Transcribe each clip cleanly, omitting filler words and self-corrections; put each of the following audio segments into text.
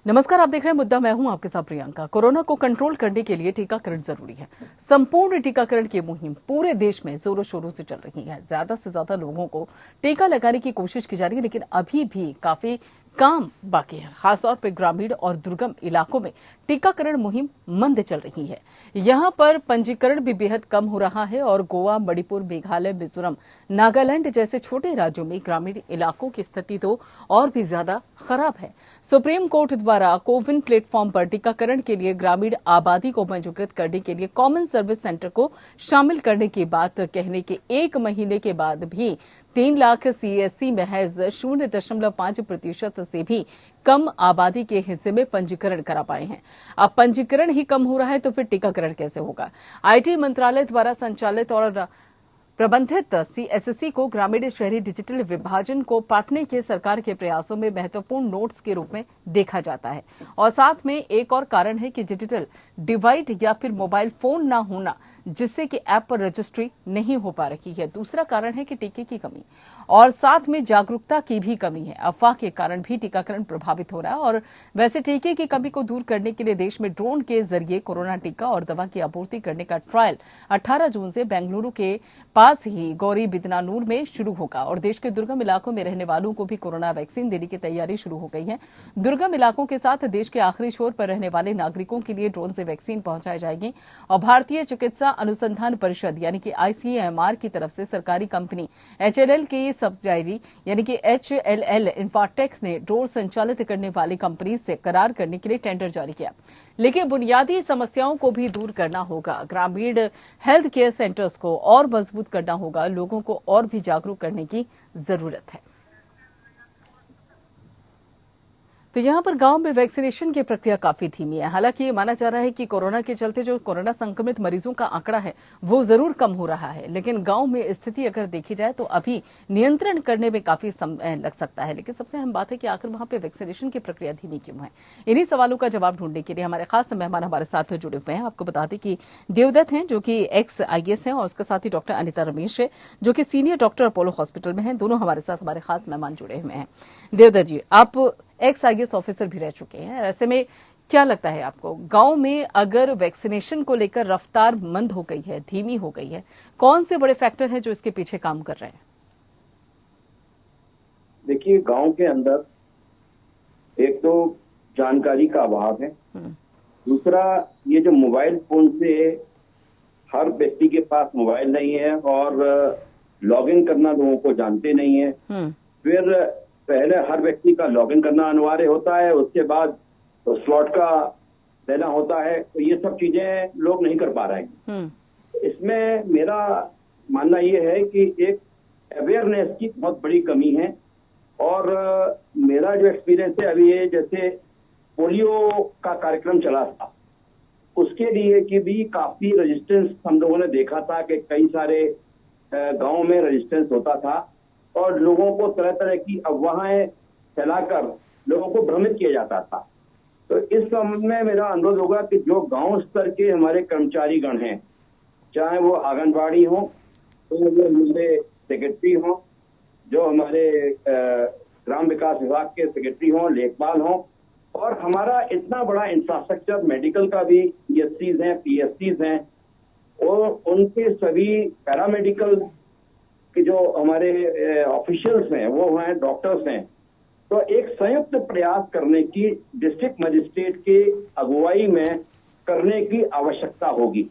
नमस्कार, आप देख रहे हैं मुद्दा। मैं हूं आपके साथ प्रियंका। कोरोना को कंट्रोल करने के लिए टीकाकरण जरूरी है। संपूर्ण टीकाकरण की मुहिम पूरे देश में जोरों शोरों से चल रही है। ज्यादा से ज्यादा लोगों को टीका लगाने की कोशिश की जा रही है, लेकिन अभी भी काफी काम बाकी है। खासतौर पर ग्रामीण और दुर्गम इलाकों में टीकाकरण मुहिम मंद चल रही है। यहां पर पंजीकरण भी बेहद कम हो रहा है और गोवा, मणिपुर, मेघालय, मिजोरम, नागालैंड जैसे छोटे राज्यों में ग्रामीण इलाकों की स्थिति तो और भी ज्यादा खराब है। सुप्रीम कोर्ट द्वारा कोविन प्लेटफॉर्म पर टीकाकरण के लिए ग्रामीण आबादी को पंजीकृत करने के लिए कॉमन सर्विस सेंटर को शामिल करने की बात कहने के 1 महीने के बाद भी 3 लाख सीएससी महज 0.5% से भी कम आबादी के हिस्से में पंजीकरण करा पाए हैं। अब पंजीकरण ही कम हो रहा है तो फिर टीकाकरण कैसे होगा? आईटी मंत्रालय द्वारा संचालित और प्रबंधित सीएससी को ग्रामीण शहरी डिजिटल विभाजन को पाटने के सरकार के प्रयासों में महत्वपूर्ण नोट्स के रूप में देखा जाता है। और साथ में एक और कारण है कि डिजिटल डिवाइड या फिर मोबाइल फोन ना होना, जिससे कि ऐप पर रजिस्ट्री नहीं हो पा रही है। दूसरा कारण है कि टीके की कमी और साथ में जागरूकता की भी कमी है। अफवाह के कारण भी टीकाकरण प्रभावित हो रहा है। और वैसे टीके की कमी को दूर करने के लिए देश में ड्रोन के जरिए कोरोना टीका और दवा की आपूर्ति करने का ट्रायल 18 जून से बेंगलुरु के पास ही गौरी बिदनानूर में शुरू होगा। और देश के दुर्गम इलाकों में रहने वालों को भी कोरोना वैक्सीन देने की तैयारी शुरू हो गई है। दुर्गम इलाकों के साथ देश के आखिरी छोर पर रहने वाले नागरिकों के लिए ड्रोन से वैक्सीन पहुंचाई जाएगी। और भारतीय चिकित्सा अनुसंधान परिषद यानी कि आईसीएमआर की तरफ से सरकारी कंपनी एचएलएल की सब्सिडायरी यानी कि एचएलएल इन्फाटेक्स ने ड्रोन संचालित करने वाली कंपनी से करार करने के लिए टेंडर जारी किया। लेकिन बुनियादी समस्याओं को भी दूर करना होगा। ग्रामीण हेल्थ केयर सेंटर्स को और मजबूत करना होगा। लोगों को और भी जागरूक करने की जरूरत है। तो यहाँ पर गांव में वैक्सीनेशन की प्रक्रिया काफी धीमी है। हालांकि ये माना जा रहा है कि कोरोना के चलते जो कोरोना संक्रमित मरीजों का आंकड़ा है वो जरूर कम हो रहा है, लेकिन गांव में स्थिति अगर देखी जाए तो अभी नियंत्रण करने में काफी समय लग सकता है। लेकिन सबसे अहम बात है कि आखिर वहां पे वैक्सीनेशन की प्रक्रिया धीमी क्यों है। इन्हीं सवालों का जवाब ढूंढने के लिए हमारे खास मेहमान हमारे साथ जुड़े हुए हैं। आपको बता दें कि देवदत्त हैं जो कि एक्स आईएएस हैं, और उसके साथ ही डॉक्टर अनिता रमेश है जो कि सीनियर डॉक्टर अपोलो हॉस्पिटल में है। दोनों हमारे साथ हमारे खास मेहमान जुड़े हुए हैं। देवदत्त जी, आप एक्स आईएएस ऑफिसर भी रह चुके हैं। ऐसे में क्या लगता है आपको, गांव में अगर वैक्सीनेशन को लेकर रफ्तार मंद हो गई है, धीमी हो गई है, कौन से बड़े फैक्टर हैं जो इसके पीछे काम कर रहे हैं? देखिए, गांव के अंदर एक तो जानकारी का अभाव है। दूसरा, ये जो मोबाइल फोन से हर व्यक्ति के पास मोबाइल नहीं है और लॉगिन करना लोगों को जानते नहीं है। फिर पहले हर व्यक्ति का लॉगिन करना अनिवार्य होता है, उसके बाद तो स्लॉट का देना होता है। तो ये सब चीजें लोग नहीं कर पा रहे हैं। इसमें मेरा मानना ये है कि एक अवेयरनेस की बहुत बड़ी कमी है। और मेरा जो एक्सपीरियंस है अभी, ये जैसे पोलियो का कार्यक्रम चला था, उसके लिए कि भी काफी रेजिस्टेंस हम लोगों ने देखा था कि कई सारे गांव में रेजिस्टेंस होता था और लोगों को तरह तरह की अफवाहें फैलाकर लोगों को भ्रमित किया जाता था। तो इस संबंध में मेरा अनुरोध होगा कि जो गांव स्तर के हमारे कर्मचारी गण हैं, चाहे वो आंगनबाड़ी हो, तो वो हमारे सेक्रेटरी हो, जो हमारे ग्राम विकास विभाग के सेक्रेटरी हो, लेखपाल हो, और हमारा इतना बड़ा इंफ्रास्ट्रक्चर मेडिकल का भी पीएससीज हैं, पीएससीज हैं, और उनके सभी पैरामेडिकल कि जो हमारे ऑफिशियल्स हैं, वो हैं, डॉक्टर्स हैं, तो एक संयुक्त प्रयास करने की डिस्ट्रिक्ट मजिस्ट्रेट के अगुवाई में करने की आवश्यकता होगी।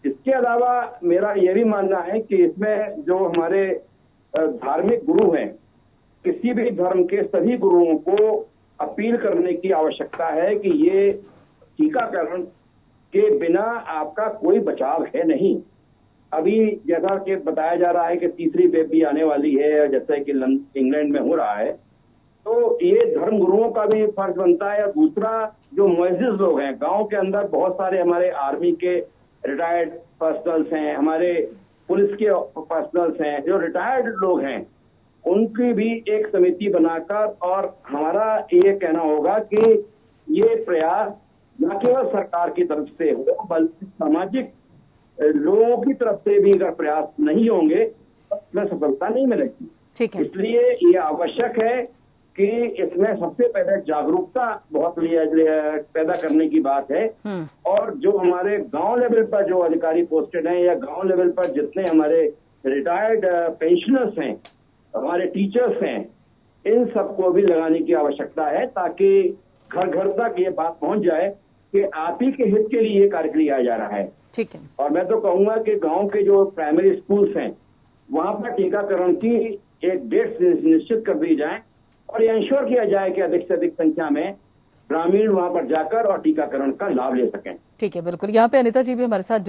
इसके अलावा मेरा यह भी मानना है कि इसमें जो हमारे धार्मिक गुरु हैं, किसी भी धर्म के सभी गुरुओं को अपील करने की आवश्यकता है कि ये टीकाकरण के बिना आपका कोई बचाव है नहीं। अभी जैसा कि बताया जा रहा है कि तीसरी वेव भी आने वाली है, जैसे कि इंग्लैंड में हो रहा है, तो ये धर्म गुरुओं का भी फर्ज बनता है। दूसरा, जो मुअज्जिज़ लोग हैं गांव के अंदर, बहुत सारे हमारे आर्मी के रिटायर्ड पर्सनल्स हैं, हमारे पुलिस के पर्सनल्स हैं, जो रिटायर्ड लोग हैं, उनकी भी एक समिति बनाकर, और हमारा ये कहना होगा कि ये प्रयास न केवल सरकार की तरफ से हो बल्कि सामाजिक लोगों की तरफ से भी अगर प्रयास नहीं होंगे तो इसमें सफलता नहीं मिलेगी। ठीक है। इसलिए ये आवश्यक है कि इसमें सबसे पहले जागरूकता बहुत पैदा करने की बात है। और जो हमारे गांव लेवल पर जो अधिकारी पोस्टेड हैं या गांव लेवल पर जितने हमारे रिटायर्ड पेंशनर्स हैं, हमारे टीचर्स हैं, इन सबको भी लगाने की आवश्यकता है, ताकि घर घर तक ये बात पहुंच जाए कि आप ही के हित के लिए ये कार्य किया जा रहा है। ठीक है। और मैं तो कहूंगा कि गांव के जो प्राइमरी स्कूल्स हैं वहां पर टीकाकरण की एक डेट निश्चित कर दी जाए और ये इंश्योर किया जाए कि अधिक से अधिक संख्या में ग्रामीण वहां पर जाकर और टीकाकरण का लाभ ले सकें। ठीक है, बिल्कुल। यहाँ पे अनिता जी भी हमारे साथ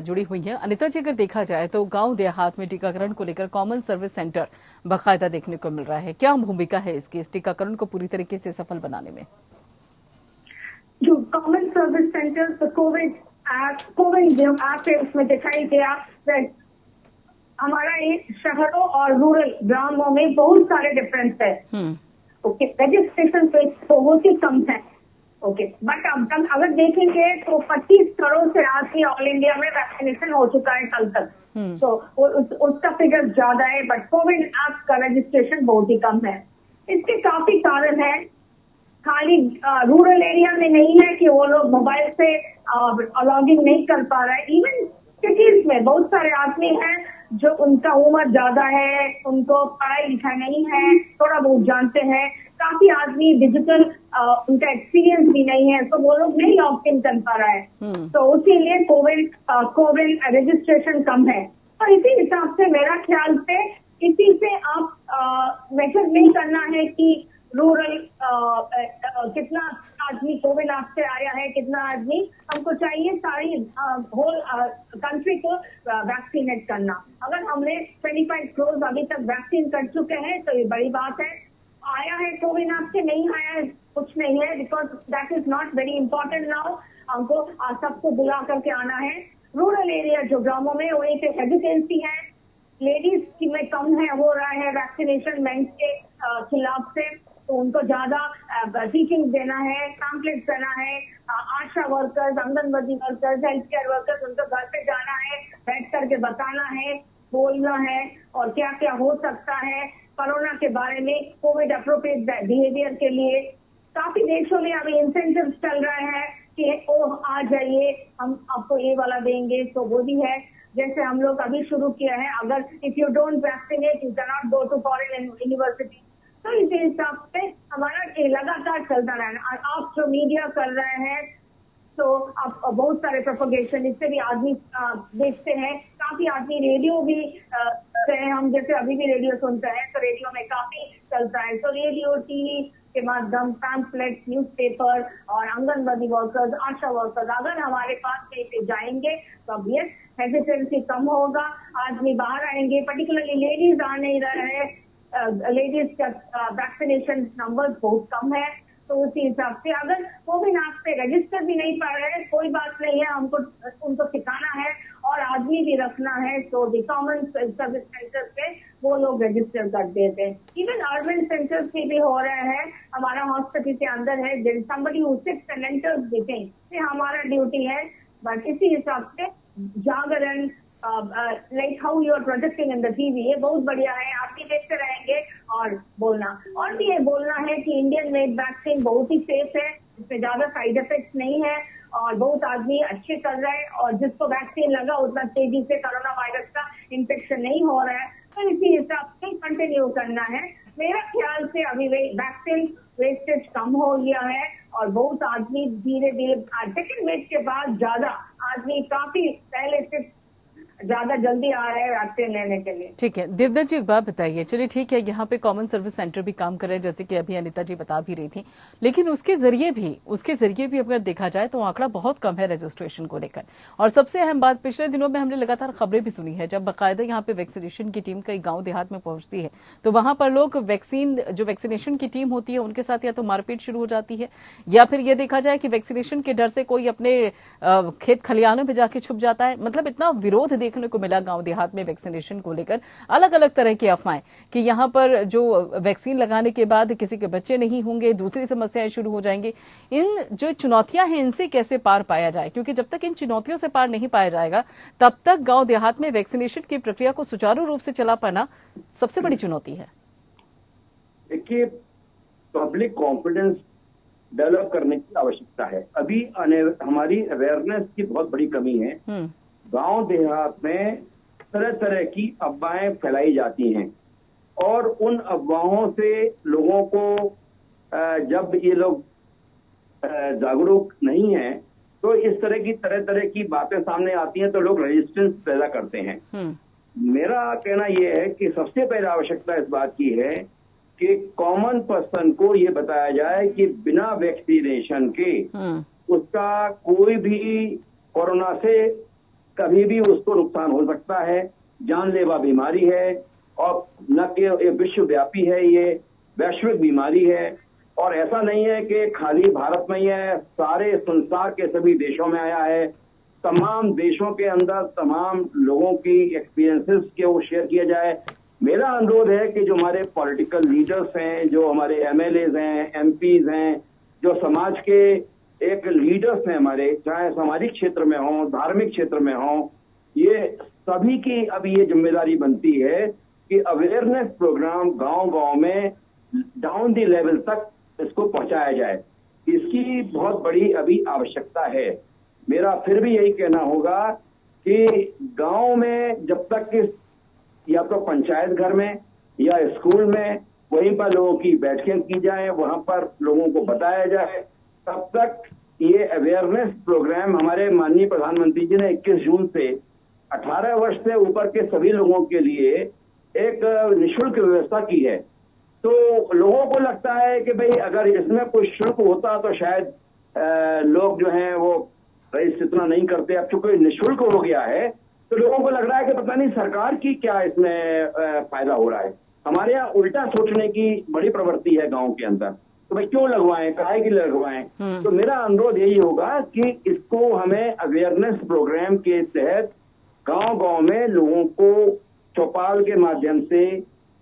जुड़ी हुई हैं। अनिता जी, अगर देखा जाए तो गांव देहात में टीकाकरण को लेकर कॉमन सर्विस सेंटर बाकायदा देखने को मिल रहा है। क्या भूमिका है इसकी इस टीकाकरण को पूरी तरीके से सफल बनाने में? जो कॉमन सर्विस सेंटर तो कोविड जो ऐप है उसमें दिखाई दिया हमारा ये शहरों और रूरल ग्रामों में बहुत सारे डिफरेंस है। ओके, रजिस्ट्रेशन रेट बहुत ही कम है। ओके, बट अब अगर देखेंगे तो 25 करोड़ से आदमी ऑल इंडिया में वैक्सीनेशन हो चुका है कल तक। तो उसका फिगर ज्यादा है, बट कोविड ऐप का रजिस्ट्रेशन बहुत ही कम है। इसके काफी कारण है, खाली रूरल एरिया में नहीं है कि वो लोग मोबाइल से लॉगिंग नहीं कर पा रहे हैं। इवन सिटीज में बहुत सारे आदमी हैं जो उनका उम्र ज्यादा है, उनको पढ़ाई लिखाई नहीं है, थोड़ा बहुत जानते हैं। काफी आदमी डिजिटल उनका एक्सपीरियंस भी नहीं है, तो वो लोग नहीं लॉग इन कर पा रहा है। तो उसीलिए कोविड रजिस्ट्रेशन कम है। और इसी हिसाब से मेरा ख्याल से इसी से आप मेजर नहीं करना है कि रूरल कितना आदमी कोविड ऐप से आया है, कितना आदमी। हमको चाहिए सारी होल कंट्री को वैक्सीनेट करना। अगर हमने 25 करोड़ अभी तक वैक्सीन कर चुके हैं तो ये बड़ी बात है। आया है कोविड ऐप से, नहीं आया है कुछ नहीं है, because that is not very important now. हमको सबको बुला करके आना है। रूरल एरिया जो ग्रामों में वहीं पे हेजिटेंसी है, लेडीज की में कम है हो रहा है वैक्सीनेशन मेंस के खिलाफ से, तो उनको ज्यादा टीचिंग देना है, पैम्पलेट्स देना है। ASHA workers, anganwadi workers, health care workers, उनको घर पे जाना है, बैठ करके बताना है, बोलना है और क्या क्या हो सकता है कोरोना के बारे में, कोविड अप्रोप्रिएट बिहेवियर के लिए। काफी देशों में अभी इंसेंटिव चल रहे हैं कि ओह आ जाइए, हम आपको ये वाला देंगे, तो वो भी है। जैसे हम लोग अभी शुरू किया है, अगर if you don't vaccinate you can not go to foreign university. तो इस हिसाब से हमारा लगातार चलता रहना। आप जो मीडिया कर रहे हैं तो आप बहुत सारे प्रोपोगेशन इससे भी आदमी देखते हैं। काफी आदमी रेडियो भी हम जैसे अभी भी रेडियो सुनते हैं, तो रेडियो में काफी चलता है। तो रेडियो, टीवी के माध्यम, पैम्पलेट, न्यूज़पेपर और आंगनबाड़ी वर्कर्स, आशा वर्कर्स अगर हमारे पास पे जाएंगे तो अब ये हेजिटेंसी कम होगा, आदमी बाहर आएंगे। पर्टिकुलरली लेडीज आ नहीं रहे हैं, लेडीज का वैक्सीनेशन नंबर बहुत कम है। तो उसी हिसाब से अगर कोविड ऐप पे रजिस्टर भी नहीं पा रहे हैं, कोई बात नहीं है, हमको उनको सिखाना है और आदमी भी रखना है। तो द कॉमन सर्विस सेंटर पे वो लोग रजिस्टर कर देते हैं। इवन अर्बन सेंटर्स पे भी हो रहे हैं। हमारा हॉस्पिटल के अंदर है, somebody who sits and enters the thing, ये हमारा ड्यूटी है। बट इसी हिसाब से जागरण, like how you are projecting in the TV, ये बहुत बढ़िया है। आप भी देखते रहेंगे और बोलना, और भी ये बोलना है कि इंडियन मेड वैक्सीन बहुत ही सेफ है, इसमें ज्यादा साइड इफेक्ट नहीं है और बहुत आदमी अच्छे कर रहे हैं और जिसको वैक्सीन लगा उतना तेजी से कोरोना वायरस का इन्फेक्शन नहीं हो रहा है। तो इसी हिसाब से कंटिन्यू करना है। मेरा ख्याल से अभी वैक्सीन वेस्टेज कम हो गया है और बहुत आदमी धीरे धीरे सेकेंड वेव के बाद ज्यादा आदमी काफी पहले से ज्यादा जल्दी आ रहे हैं वैक्सीन लेने के लिए। ठीक है, देवदत्त जी एक बात बताइए। चलिए ठीक है, यहाँ पे कॉमन सर्विस सेंटर भी काम कर रहे हैं जैसे कि अभी अनिता जी बता भी रही थी, लेकिन उसके जरिए भी अगर देखा जाए तो आंकड़ा बहुत कम है रजिस्ट्रेशन को लेकर। और सबसे अहम बात, पिछले दिनों में हमने लगातार खबरें भी सुनी है, जब बाकायदा यहाँ पे वैक्सीनेशन की टीम कई गाँव देहात में पहुंचती है तो वहां पर लोग वैक्सीनेशन की टीम होती है उनके साथ या तो मारपीट शुरू हो जाती है, या फिर ये देखा जाए कि वैक्सीनेशन के डर से कोई अपने खेत खलिहानों में जाके छुप जाता है। मतलब इतना विरोध देखने को मिला गांव देहात में वैक्सीनेशन को लेकर, अलग अलग तरह की अफवाहें कि यहां पर जो वैक्सीन लगाने के बाद किसी के बच्चे नहीं होंगे, दूसरी समस्याएं शुरू हो जाएंगी। इन जो चुनौतियां हैं इनसे कैसे पार पाया जाए, क्योंकि जब तक इन चुनौतियों से पार नहीं पाया जाएगा तब तक गांव देहात में वैक्सीनेशन की प्रक्रिया को सुचारू रूप से चला पाना सबसे बड़ी चुनौती है। देखिए, पब्लिक कॉन्फिडेंस डेवलप करने की आवश्यकता है। अभी हमारी अवेयरनेस की बहुत बड़ी कमी है। गांव देहात में तरह तरह की अफवाहें फैलाई जाती हैं और उन अफवाहों से लोगों को जब ये लोग जागरूक नहीं हैं तो इस तरह की बातें सामने आती हैं तो लोग रेजिस्टेंस पैदा करते हैं। मेरा कहना यह है कि सबसे पहले आवश्यकता इस बात की है कि कॉमन पर्सन को ये बताया जाए कि बिना वैक्सीनेशन के उसका कोई भी कोरोना से कभी भी उसको नुकसान हो सकता है, जानलेवा बीमारी है और न कि विश्वव्यापी है, ये वैश्विक बीमारी है और ऐसा नहीं है कि खाली भारत में ही है, सारे संसार के सभी देशों में आया है। तमाम देशों के अंदर तमाम लोगों की एक्सपीरियंसेस के वो शेयर किया जाए। मेरा अनुरोध है कि जो हमारे पॉलिटिकल लीडर्स हैं, जो हमारे एमएलएज हैं, एमपीज हैं, जो समाज के एक लीडर्स हैं हमारे, चाहे सामाजिक क्षेत्र में हों, धार्मिक क्षेत्र में हों, ये सभी की अब ये जिम्मेदारी बनती है कि अवेयरनेस प्रोग्राम गांव-गांव में डाउन द लेवल तक इसको पहुंचाया जाए। इसकी बहुत बड़ी अभी आवश्यकता है। मेरा फिर भी यही कहना होगा कि गांव में जब तक या तो पंचायत घर में या स्कूल में वहीं पर लोगों की बैठकें की जाए, वहां पर लोगों को बताया जाए, तब तक ये अवेयरनेस प्रोग्राम हमारे माननीय प्रधानमंत्री जी ने 21 जून से 18 वर्ष से ऊपर के सभी लोगों के लिए एक निःशुल्क व्यवस्था की है। तो लोगों को लगता है कि भाई अगर इसमें कोई शुल्क होता तो शायद लोग जो हैं वो इतना नहीं करते। अब चूंकि निःशुल्क हो गया है तो लोगों को लग रहा है कि पता नहीं सरकार की क्या इसमें फायदा हो रहा है। हमारे यहाँ उल्टा सोचने की बड़ी प्रवृत्ति है गांव के अंदर, तो भाई क्यों लगवाएं, काहे की लगवाएं। तो मेरा अनुरोध यही होगा कि इसको हमें अवेयरनेस प्रोग्राम के तहत गांव-गांव में लोगों को चौपाल के माध्यम से,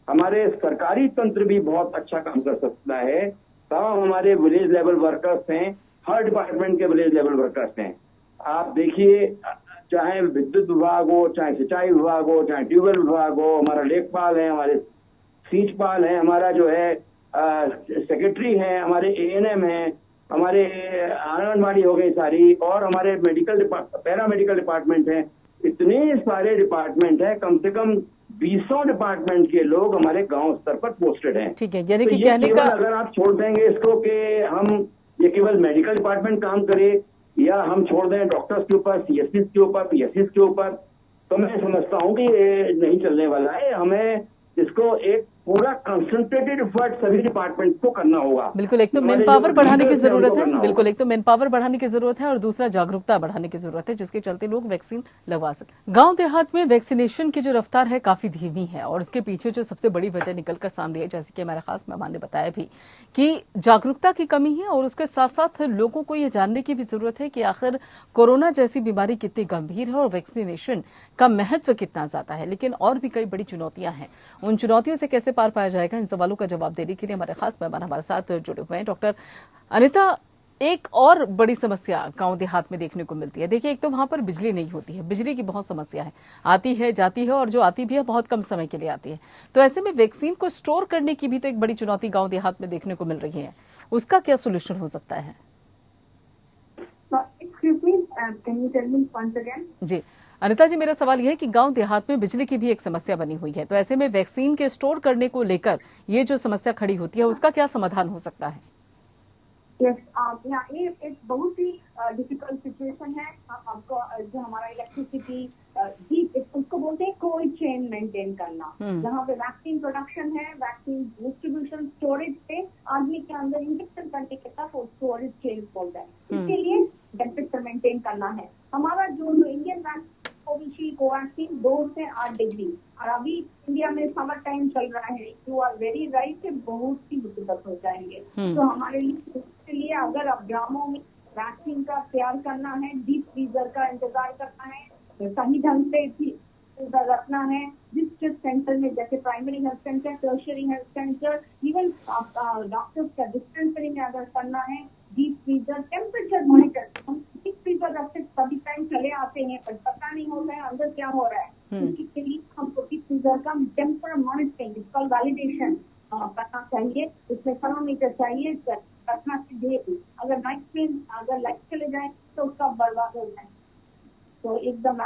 हमारे सरकारी तंत्र भी बहुत अच्छा काम कर सकता है। तमाम हमारे विलेज लेवल वर्कर्स हैं, हर डिपार्टमेंट के विलेज लेवल वर्कर्स हैं। आप देखिए, चाहे विद्युत विभाग हो, चाहे सिंचाई विभाग हो, चाहे ट्यूबवेल विभाग हो, हमारा लेखपाल है, हमारे सींचपाल है, हमारा जो है सेक्रेटरी है, हमारे एएनएम है, हमारे आंगनबाड़ी हो गई सारी, और हमारे पैरा मेडिकल डिपार्टमेंट है। इतने सारे डिपार्टमेंट है, कम से कम 20 डिपार्टमेंट के लोग हमारे गांव स्तर पर पोस्टेड हैं। ठीक है, यानी तो कि कहने का अगर आप छोड़ देंगे इसको कि हम ये केवल मेडिकल डिपार्टमेंट काम करे या हम छोड़ दें डॉक्टर्स के ऊपर, सीएससी के ऊपर, पीएससी के ऊपर, तो मैं समझता हूं कि ये नहीं चलने वाला है। हमें इसको एक पूरा कंसंट्रेटेड एफर्ट सभी डिपार्टमेंट को करना होगा। बिल्कुल, एक तो मैन पावर बढ़ाने की जरूरत है, बिल्कुल एक तो मैन पावर बढ़ाने की जरूरत है और दूसरा जागरूकता बढ़ाने की जरूरत है, जिसके चलते लोग वैक्सीन लगवा सके। गांव देहात में वैक्सीनेशन की जो रफ्तार है काफी धीमी है और इसके पीछे जो सबसे बड़ी वजह निकलकर सामने है, जैसे कि हमारे खास मेहमान ने बताया भी, कि जागरूकता की कमी है और उसके साथ साथ लोगों को ये जानने की भी जरूरत है कि आखिर कोरोना जैसी बीमारी कितनी गंभीर है और वैक्सीनेशन का महत्व कितना ज्यादा है। लेकिन और भी कई बड़ी चुनौतियां हैं, उन चुनौतियों से कैसे पार पाया जाएगा, इन सवालों का जवाब देने के लिए हमारे खास मेहमान हमारे साथ जुड़े हुए हैं। डॉक्टर अनिता, एक और बड़ी समस्या गांव देहात में देखने को मिलती है। देखिए, एक तो वहां पर बिजली नहीं होती है, बिजली की बहुत समस्या है, आती है जाती है और जो आती भी है बहुत कम समय के लिए आती है। तो ऐसे में वैक्सीन को स्टोर करने की भी तो एक बड़ी चुनौती गांव देहात में देखने को मिल रही है, उसका क्या सोल्यूशन हो सकता है? जी अनिता जी, मेरा सवाल यह है कि गांव देहात में बिजली की भी एक समस्या बनी हुई है, तो ऐसे में वैक्सीन के स्टोर करने को लेकर ये जो समस्या खड़ी होती है उसका क्या समाधान हो सकता है? यहाँ ये एक बहुत ही डिफिकल्ट सिचुएशन है। आपको जो हमारा इलेक्ट्रिसिटी उसको बोलते हैं कोल्ड चेन मेंटेन करना, जहाँ पे वैक्सीन प्रोडक्शन है, वैक्सीन डिस्ट्रीब्यूशन, स्टोरेज पे आदमी के अंदर इंजेक्शन करने के साथ स्टोरेज चेन बोलता है। इसके लिए टेम्परेचर मेंटेन करना है। हमारा जो इंडियन वैक्सीन कोविशील्ड, कोवैक्सीन 2 से 8 डिग्री, और अभी इंडिया में समर टाइम चल रहा है। यू आर वेरी राइट, बहुत ही मुसीबत हो जाएंगे। तो हमारे लिए अगर अब ग्रामों में वैक्सीन का तैयार करना है, डीप फ्रीजर का इंतजार करना है, तो सही ढंग से रखना है। डिस्ट्रिक्ट सेंटर में जैसे primary health centre, tertiary health centre, even doctors का डिस्पेंसरी में अगर करना है, डीप फ्रीजर, टेम्परेचर मॉनिटर। हम डीप फ्रीजर रखते सभी टाइम चले आते हैं पर पता नहीं होता है अंदर क्या हो रहा है। इसके लिए हमको डीप फ्रीजर का टेम्परेचर मॉनिटरिंग, इसका वैलिडेशन करना चाहिए, उसमें थर्मोमीटर चाहिए, रखना चाहिए। अगर लाइट चले जाए तो उसका बर्बाद हो जाए, तो एकदम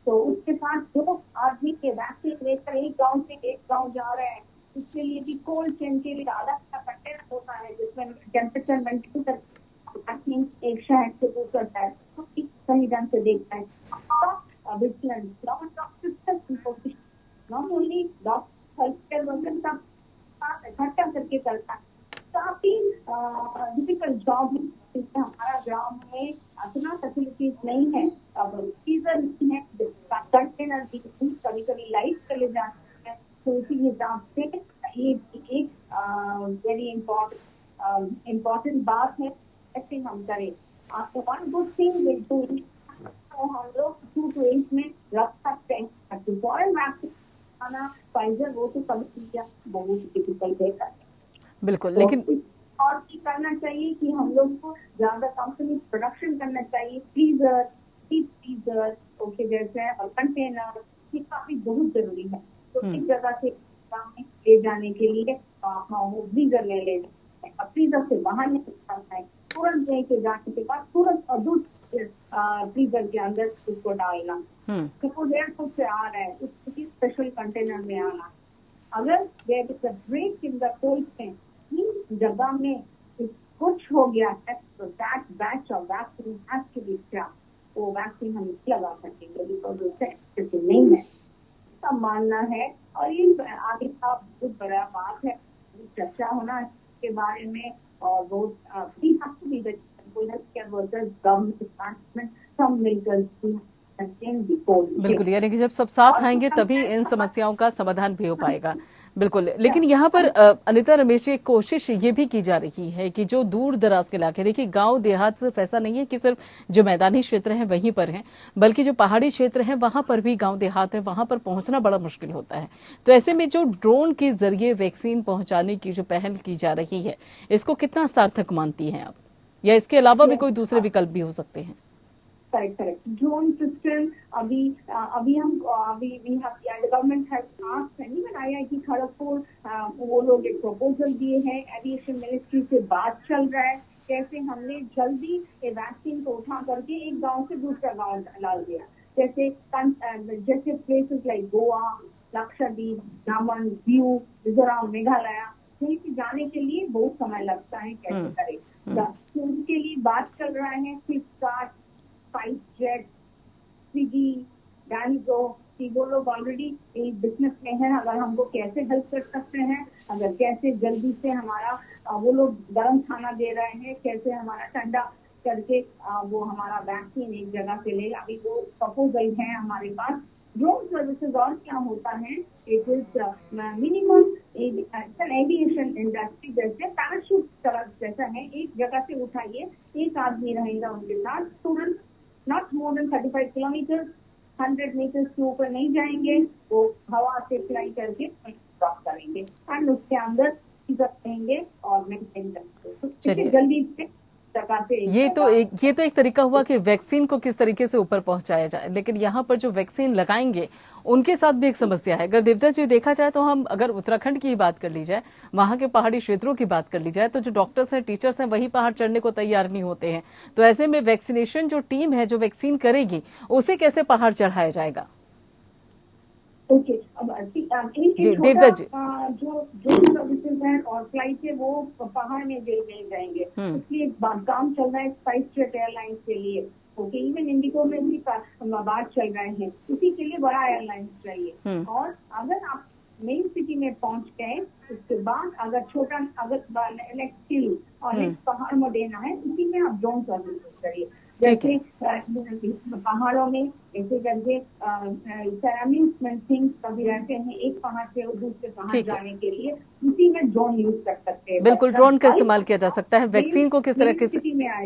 तो उसके साथ जो आदमी के वैक्सीन लेकर एक गांव से एक गांव जा रहे हैं, उसके लिए भी कोल्ड चेन के लिए अलग का कंटेनर होता है जिसमें टेम्परेचर मेंटेन कर वैक्सीन एक शहर से दूसरा शहर तो सही ढंग से देखता है। Not only doctor health care worker का इकट्ठा करके करता है। काफी डिफिकल्ट जॉब है, क्योंकि हमारा गांव में इतना फैसिलिटीज नहीं है, अब फ्रीजर नहीं है, कंटेनर भी कभी कभी लाइट चले जाते हैं, तो इसी हिसाब से ये एक वेरी इम्पोर्टेंट बात है। ऐसे हम करें आपको one good thing will do, तो हम लोग 2 to 8 में रख सकते हैं। फॉरेन वैक्सीन आना फाइजर वो तो कभी बहुत डिफिकल्ट है। बिल्कुल, लेकिन और भी करना चाहिए कि हम लोग को ज्यादा कंपनी प्रोडक्शन करना चाहिए, फ्रीजर, डीप फ्रीजर ओके जैसे और कंटेनर, ये काफी बहुत जरूरी है। तो इस जगह से ले जाने के लिए वो फ्रीजर ले लेते हैं, अब फ्रीजर से बाहर निकलता है, तुरंत लेके जाने के बाद तुरंत दूध फ्रीजर के अंदर उसको डालना। सपोज एयरपोर्ट से आ रहा है, उसकी स्पेशल कंटेनर में आना। अगर there is a break in the cold chain, जगह में कुछ हो गया है, तो that batch of vaccine has to be scrapped. वो वैक्सीन हम नहीं लगा सकेंगे बिकॉज उससे नहीं है, सब मानना है। और ये आगे का बहुत बड़ा बात है, चर्चा होना इसके बारे में। और बहुत health care workers, government department सब मिलकर बिल्कुल, यानी कि जब सब साथ आएंगे तभी इन समस्याओं का समाधान भी हो पाएगा। बिल्कुल, लेकिन यहाँ पर अनिता रमेश एक कोशिश ये भी की जा रही है कि जो दूर दराज के इलाके, देखिए गांव देहात सिर्फ ऐसा नहीं है कि सिर्फ जो मैदानी क्षेत्र है वहीं पर हैं, बल्कि जो पहाड़ी क्षेत्र है वहां पर भी गांव देहात है, वहां पर पहुंचना बड़ा मुश्किल होता है। तो ऐसे में जो ड्रोन के जरिए वैक्सीन पहुंचाने की जो पहल की जा रही है, इसको कितना सार्थक मानती हैं आप, या इसके अलावा भी कोई दूसरे विकल्प भी हो सकते हैं? करेक्ट ड्रोन सिस्टम अभी government has asked even IIT Kharagpur, वो लोग एक प्रपोजल दिए हैं, एविएशन मिनिस्ट्री से बात चल रहा है कैसे हमने जल्दी ये वैक्सीन को उठा करके एक गांव से दूसरा गांव डाल दिया। जैसे प्लेसेस लाइक गोवा, लक्षद्वीप, दमन, दीव, मिजोरम, मेघालय, कहीं से जाने के लिए बहुत समय लगता है, कैसे करें, तो उसके लिए बात चल रहा है। फ्लिपकार्ट, स्पाइसजेट, स्विगी, डैनिगो, वो लोग ऑलरेडी एक बिजनेस में है, अगर हमको कैसे हेल्प कर सकते हैं, अगर कैसे जल्दी से हमारा वो लोग गर्म खाना दे रहे हैं, कैसे हमारा ठंडा करके वो हमारा वैक्सीन एक जगह से ले, अभी वो प्रपोजल है हमारे पास। ड्रोन सर्विसेज और क्या होता है, it is minimum aviation industry जैसे पैराशूट तरफ जैसा है, एक जगह से उठाइए, एक आदमी रहेगा उनके साथ, तुरंत not more than 35 kilometre, 100 metre के ऊपर नहीं जाएंगे, वो हवा से फ्लाई करके ड्रॉप करेंगे एंड उसके अंदर रहेंगे और मेंटेन करेंगे जल्दी से। ये तो एक तरीका हुआ कि वैक्सीन को किस तरीके से ऊपर पहुंचाया जाए, लेकिन यहाँ पर जो वैक्सीन लगाएंगे उनके साथ भी एक समस्या है। अगर देवदत्त जी देखा जाए तो हम अगर उत्तराखंड की बात कर ली जाए, वहां के पहाड़ी क्षेत्रों की बात कर ली जाए, तो जो डॉक्टर्स हैं, टीचर्स हैं, वही पहाड़ चढ़ने को तैयार नहीं होते हैं। तो ऐसे में वैक्सीनेशन जो टीम है जो वैक्सीन करेगी, उसे कैसे पहाड़ चढ़ाया जाएगा? ओके, अब देवदत्त जी, जो सर्विसेज हैं और फ्लाइट है वो पहाड़ में मिल जाएंगे, इसलिए काम चल रहा है स्पाइस जेट एयरलाइंस के लिए। ओके, इवन इंडिगो में भी बात चल रहे हैं, इसी के लिए बड़ा एयरलाइंस चाहिए। और अगर आप मेन सिटी में पहुंच गए, उसके बाद अगर छोटा नेक्स्ट हिल और नेक्स्ट पहाड़ में देना है, इसी में आप ड्रोन सर्विस करिए। जैसे पहाड़ों में ऐसे करके अम्यूजमेंट थिंग्स कभी रहते हैं, एक पहाड़ से दूसरे पहाड़ जाने के लिए उसी में ड्रोन यूज कर सकते हैं। बिल्कुल, ड्रोन का इस्तेमाल किया जा सकता है। वैक्सीन को किस तरह से,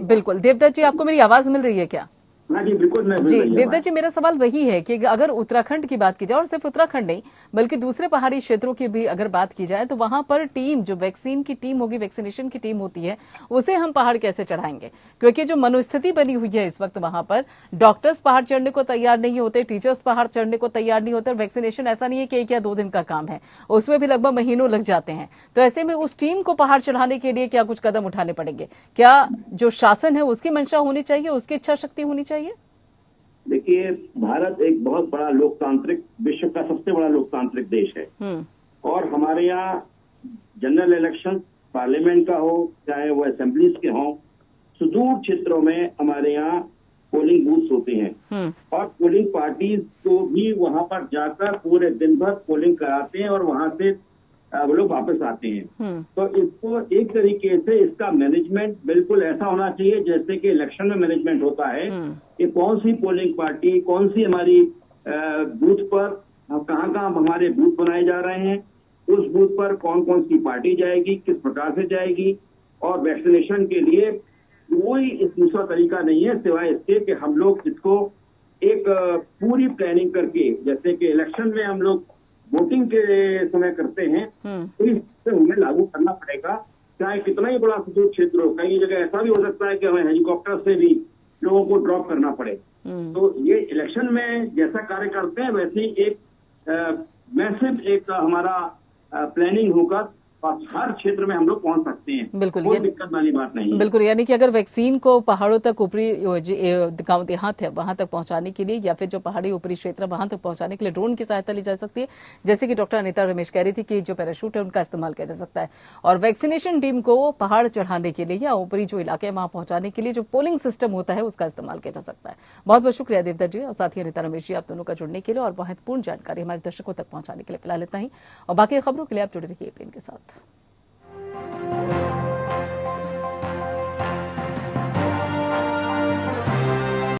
बिल्कुल। देवदत्त जी, आपको मेरी आवाज मिल रही है क्या? हाँ जी, बिल्कुल मैं जी देवदत्त जी, मेरा सवाल वही है कि अगर उत्तराखंड की बात की जाए, और सिर्फ उत्तराखंड नहीं बल्कि दूसरे पहाड़ी क्षेत्रों की भी अगर बात की जाए, तो वहां पर टीम, जो वैक्सीन की टीम होगी, वैक्सीनेशन की टीम होती है, उसे हम पहाड़ कैसे चढ़ाएंगे? क्योंकि जो मनोस्थिति बनी हुई है इस वक्त वहां पर, डॉक्टर्स पहाड़ चढ़ने को तैयार नहीं होते, टीचर्स पहाड़ चढ़ने को तैयार नहीं होते, वैक्सीनेशन ऐसा नहीं है कि 1 या 2 दिन का काम है, उसमें भी लगभग महीनों लग जाते हैं। तो ऐसे में उस टीम को पहाड़ चढ़ाने के लिए क्या कुछ कदम उठाने पड़ेंगे? क्या जो शासन है उसकी मंशा होनी चाहिए, उसकी इच्छा शक्ति होनी चाहिए? देखिए, भारत एक बहुत बड़ा लोकतांत्रिक, विश्व का सबसे बड़ा लोकतांत्रिक देश है। और हमारे यहाँ जनरल इलेक्शन पार्लियामेंट का हो, चाहे वो असेंबलीज के हों, सुदूर क्षेत्रों में हमारे यहाँ पोलिंग बूथ होते हैं और पोलिंग पार्टीज को भी वहां पर जाकर पूरे दिन भर पोलिंग कराते हैं और वहां से वो लोग वापस आते हैं। तो इसको एक तरीके से इसका मैनेजमेंट बिल्कुल ऐसा होना चाहिए जैसे कि इलेक्शन में मैनेजमेंट होता है कि कौन सी पोलिंग पार्टी, कौन सी हमारी बूथ पर, कहाँ कहाँ हमारे बूथ बनाए जा रहे हैं, उस बूथ पर कौन कौन सी पार्टी जाएगी, किस प्रकार से जाएगी। और वैक्सीनेशन के लिए कोई दूसरा तरीका नहीं है सिवाय इसके कि हम लोग इसको एक पूरी प्लानिंग करके, जैसे कि इलेक्शन में हम लोग वोटिंग के समय करते हैं, तो इसे हमें लागू करना पड़ेगा, चाहे कितना ही बड़ा सुदूर क्षेत्र हो। कई जगह ऐसा भी हो सकता है कि हमें हेलीकॉप्टर से भी लोगों को ड्रॉप करना पड़े। तो ये इलेक्शन में जैसा कार्य करते हैं वैसे ही एक मैसिव एक हमारा प्लानिंग होगा और हर क्षेत्र में हम लोग पहुंच सकते हैं। बिल्कुल, कोई दिक्कत वाली बात नहीं है। बिल्कुल, यानी कि अगर वैक्सीन को पहाड़ों तक, ऊपरी गांव देहात है वहां तक पहुंचाने के लिए, या फिर जो पहाड़ी ऊपरी क्षेत्र वहां तक पहुंचाने के लिए ड्रोन की सहायता ली जा सकती है, जैसे कि डॉक्टर अनीता रमेश कह रही थी कि जो पैराशूट है उनका इस्तेमाल किया जा सकता है। और वैक्सीनेशन टीम को पहाड़ चढ़ाने के लिए या ऊपरी जो इलाके वहां पहुंचाने के लिए जो पोलिंग सिस्टम होता है उसका इस्तेमाल किया जा सकता है। बहुत बहुत शुक्रिया देवदत्त जी और साथ ही अनीता रमेश जी, आप दोनों का जुड़ने के लिए और महत्वपूर्ण जानकारी हमारे दर्शकों तक पहुंचाने के लिए। फिलहाल इतना ही, और बाकी खबरों के लिए आप जुड़े रहिए एपीएन के साथ।